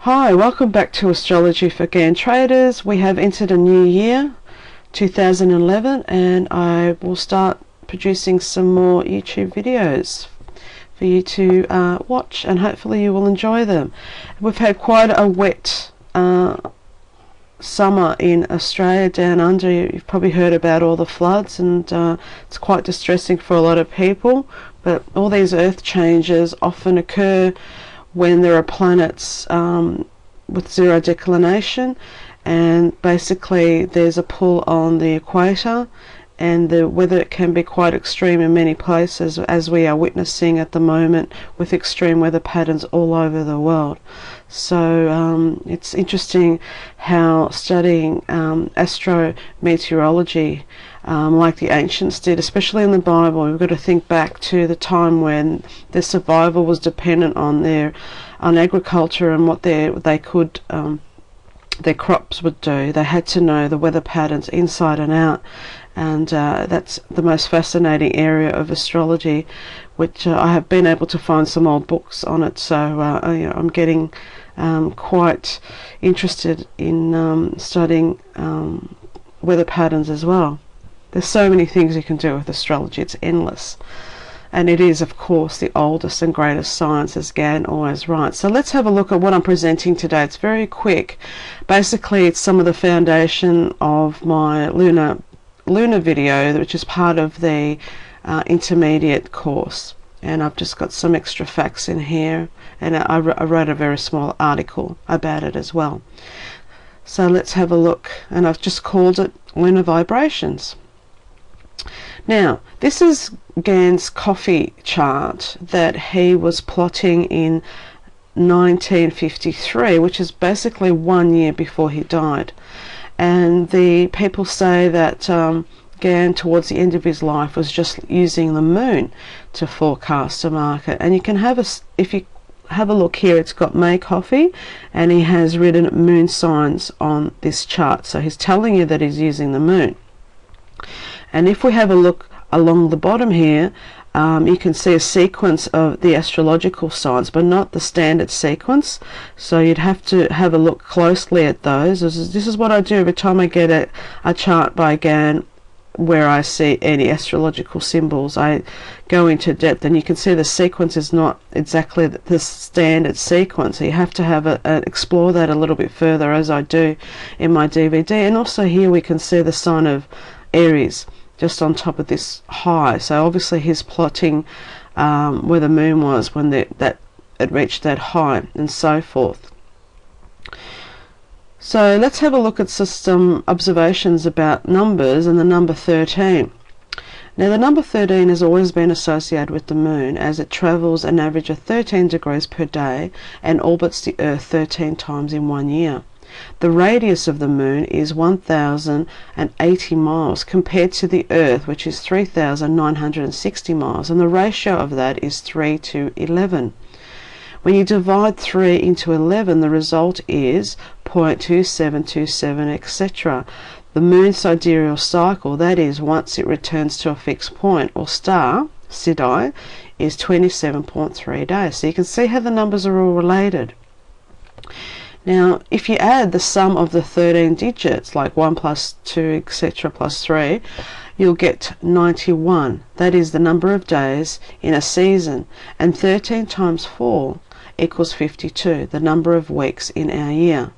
Hi, welcome back to Astrology for Gann Traders. We have entered a new year, 2011, and I will start producing some more YouTube videos for you to watch, and hopefully you will enjoy them. We've had quite a wet summer in Australia down under. You've probably heard about all the floods, and it's quite distressing for a lot of people, but all these earth changes often occur when there are planets with zero declination, and basically there's a pull on the equator, and the weather can be quite extreme in many places, as we are witnessing at the moment with extreme weather patterns all over the world. So it's interesting how studying astrometeorology, like the ancients did, especially in the Bible, we've got to think back to the time when their survival was dependent on agriculture and what they could their crops would do. They had to know the weather patterns inside and out, and that's the most fascinating area of astrology, which I have been able to find some old books on it. So I'm getting quite interested in studying weather patterns as well. There's so many things you can do with astrology, it's endless. And it is, of course, the oldest and greatest science, as Gann always writes. So let's have a look at what I'm presenting today. It's very quick. Basically, it's some of the foundation of my lunar video, which is part of the intermediate course. And I've just got some extra facts in here, and I wrote a very small article about it as well. So let's have a look, and I've just called it Lunar Vibrations. Now, this is Gann's coffee chart that he was plotting in 1953, which is basically 1 year before he died. And the people say that Gann, towards the end of his life, was just using the moon to forecast the market. And you can have if you have a look here, it's got May coffee, and he has written moon signs on this chart. So he's telling you that he's using the moon. And if we have a look along the bottom here, you can see a sequence of the astrological signs, but not the standard sequence. So you'd have to have a look closely at those. This is what I do every time I get a chart by Gann where I see any astrological symbols. I go into depth, and you can see the sequence is not exactly the standard sequence. So you have to explore that a little bit further, as I do in my DVD. And also here we can see the sign of Aries just on top of this high. So obviously he's plotting where the moon was when it reached that high, and so forth. So let's have a look at some observations about numbers and the number 13. Now, the number 13 has always been associated with the moon, as it travels an average of 13 degrees per day and orbits the Earth 13 times in 1 year. The radius of the moon is 1,080 miles compared to the Earth, which is 3,960 miles, and the ratio of that is 3 to 11. When you divide 3 into 11, the result is 0.2727, etc. The moon's sidereal cycle, that is, once it returns to a fixed point or star, Sidai, is 27.3 days. So you can see how the numbers are all related. Now, if you add the sum of the 13 digits, like 1 plus 2, etc., plus 3, you'll get 91. That is the number of days in a season. And 13 times 4 equals 52, the number of weeks in our year.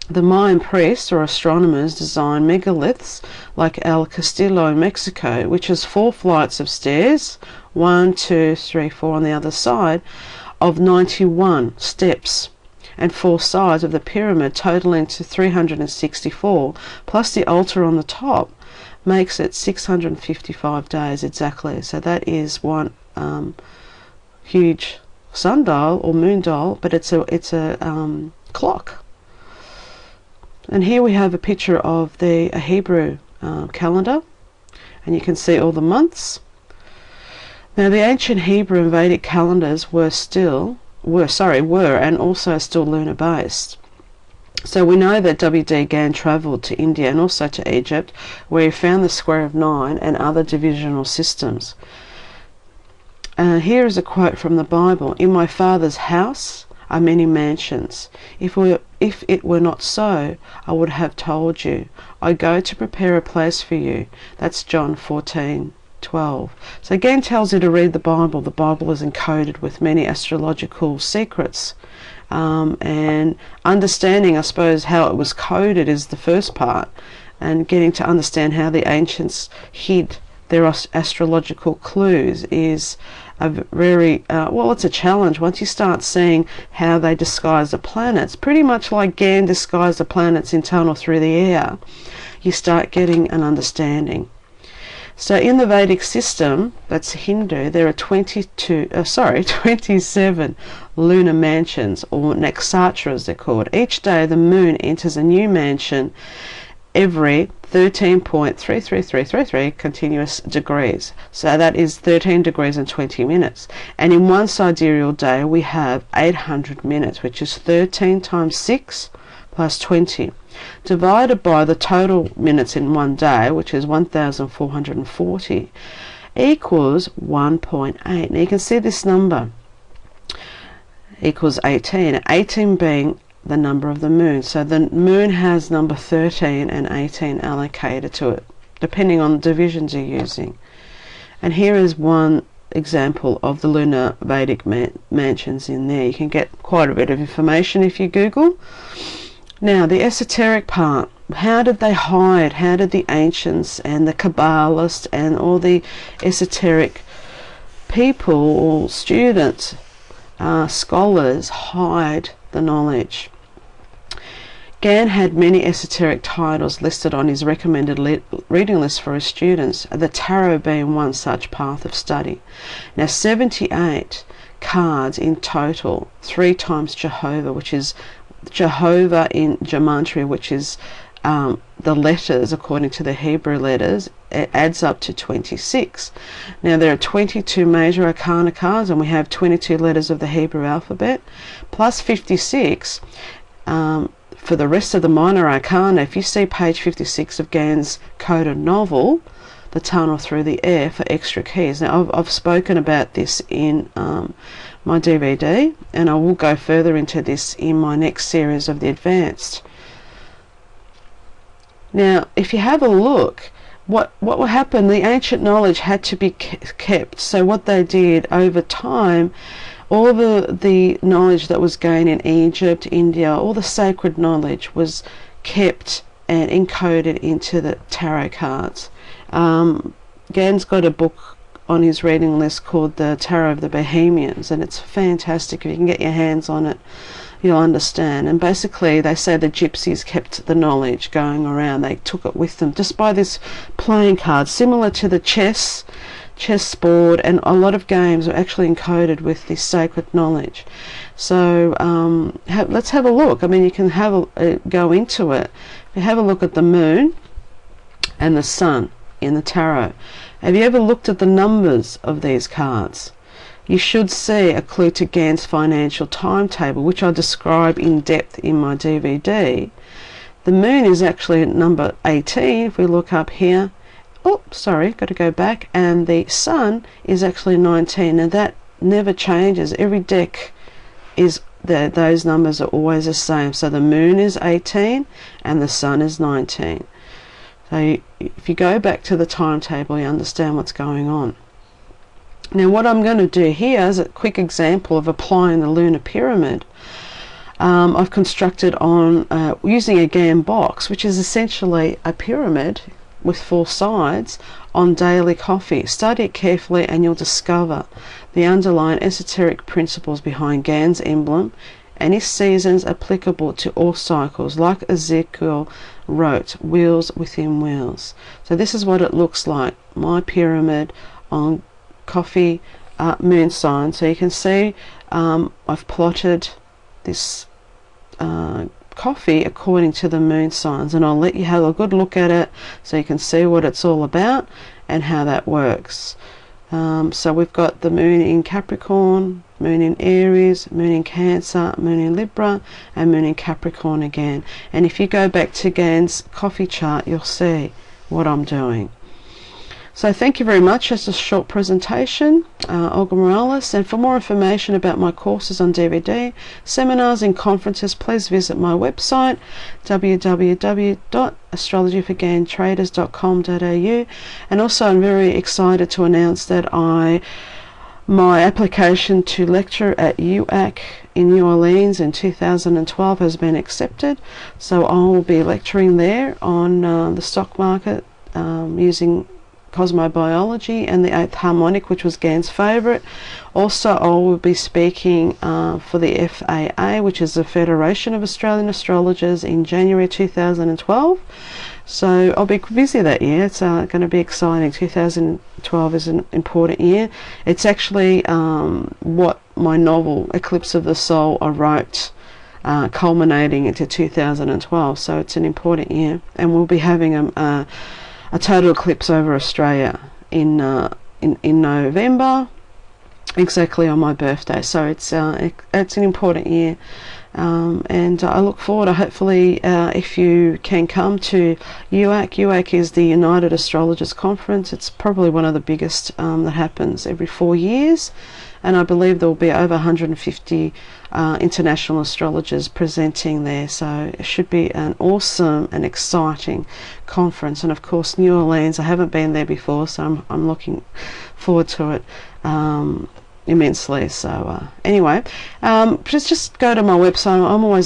The Mayan priests or astronomers designed megaliths like El Castillo in Mexico, which has 4 flights of stairs, 1, 2, 3, 4 on the other side, of 91 steps, and 4 sides of the pyramid, totaling to 364, plus the altar on the top, makes it 655 days exactly. So that is one huge sundial or moon dial, but it's a clock. And here we have a picture of a Hebrew calendar, and you can see all the months. Now, the ancient Hebrew and Vedic calendars were and also still lunar based. So we know that W.D. Gann travelled to India and also to Egypt, where he found the square of 9 and other divisional systems. Here is a quote from the Bible: "In my Father's house are many mansions. If it were not so, I would have told you. I go to prepare a place for you. That's John 14:12. So again tells you to read the Bible. The Bible is encoded with many astrological secrets. And understanding, I suppose, how it was coded is the first part, and getting to understand how the ancients hid their astrological clues is a very, well, it's a challenge. Once you start seeing how they disguise the planets, pretty much like Gann disguised the planets in Tunnel Through the Air, you start getting an understanding. So in the Vedic system, that's Hindu, there are 27 lunar mansions, or nakshatras they're called. Each day the moon enters a new mansion every 13.33333 continuous degrees. So that is 13 degrees and 20 minutes. And in one sidereal day we have 800 minutes, which is 13 times 6 plus 20. Divided by the total minutes in one day, which is 1,440, equals 1.8. Now you can see this number equals 18, 18 being the number of the moon. So the moon has number 13 and 18 allocated to it, depending on the divisions you're using. And here is one example of the lunar Vedic mansions in there. You can get quite a bit of information if you Google. Now, the esoteric part, how did they hide? How did the ancients and the Kabbalists and all the esoteric people or students, scholars, hide the knowledge? Gann had many esoteric titles listed on his recommended reading list for his students, the tarot being one such path of study. Now, 78 cards in total, 3 times Jehovah, which is Jehovah in Gematria, which is the letters according to the Hebrew letters, it adds up to 26. Now there are 22 major arcana cards, and we have 22 letters of the Hebrew alphabet, plus 56 for the rest of the minor arcana. If you see page 56 of Gann's coded novel, The Tunnel Through the Air, for extra keys. Now I've spoken about this in my DVD, and I will go further into this in my next series of the Advanced. Now if you have a look, what will happen, the ancient knowledge had to be kept. So what they did over time, all the knowledge that was gained in Egypt, India, all the sacred knowledge was kept and encoded into the tarot cards. Gann's got a book on his reading list called The Tarot of the Bohemians, and it's fantastic. If you can get your hands on it, you'll understand. And basically they say the gypsies kept the knowledge going around. They took it with them just by this playing card, similar to the chessboard, and a lot of games are actually encoded with this sacred knowledge. So let's have a look. I mean, you can have go into it. If you have a look at the moon and the sun in the tarot, have you ever looked at the numbers of these cards? You should see a clue to Gann's financial timetable, which I describe in depth in my DVD. The moon is actually at number 18 if we look up here. Oh, sorry, got to go back. And the sun is actually 19, and that never changes. Every deck is those numbers are always the same. So the moon is 18 and the sun is 19. So if you go back to the timetable, you understand what's going on. Now what I'm going to do here is a quick example of applying the lunar pyramid. I've constructed on using a Gann box, which is essentially a pyramid with 4 sides, on daily coffee. Study it carefully and you'll discover the underlying esoteric principles behind Gann's emblem and his seasons applicable to all cycles, like Ezekiel wrote, wheels within wheels. So this is what it looks like, my pyramid on coffee moon sign. So you can see I've plotted this coffee according to the moon signs, and I'll let you have a good look at it so you can see what it's all about and how that works. So we've got the moon in Capricorn, moon in Aries, moon in Cancer, moon in Libra, and moon in Capricorn again. And if you go back to Gann's coffee chart, you'll see what I'm doing. So thank you very much. Just a short presentation, Olga Morales, and for more information about my courses on DVD, seminars and conferences, please visit my website www.astrologyforganntraders.com.au. and also I'm very excited to announce that my application to lecture at UAC in New Orleans in 2012 has been accepted, so I will be lecturing there on the stock market using cosmobiology and the eighth harmonic, which was Gann's favourite. Also, I will be speaking for the FAA, which is the Federation of Australian Astrologers, in January 2012. So I'll be busy that year. It's going to be exciting. 2012 is an important year. It's actually what my novel Eclipse of the Soul I wrote, culminating into 2012. So it's an important year, and we'll be having a total eclipse over Australia in November, exactly on my birthday. So it's an important year, and I look forward to, hopefully, if you can come to UAC. UAC is the United Astrologers Conference. It's probably one of the biggest that happens every 4 years, and I believe there will be over 150 international astrologers presenting there. So it should be an awesome and exciting conference. And of course, New Orleans, I haven't been there before, so I'm looking forward to it immensely. So anyway, just go to my website. I'm always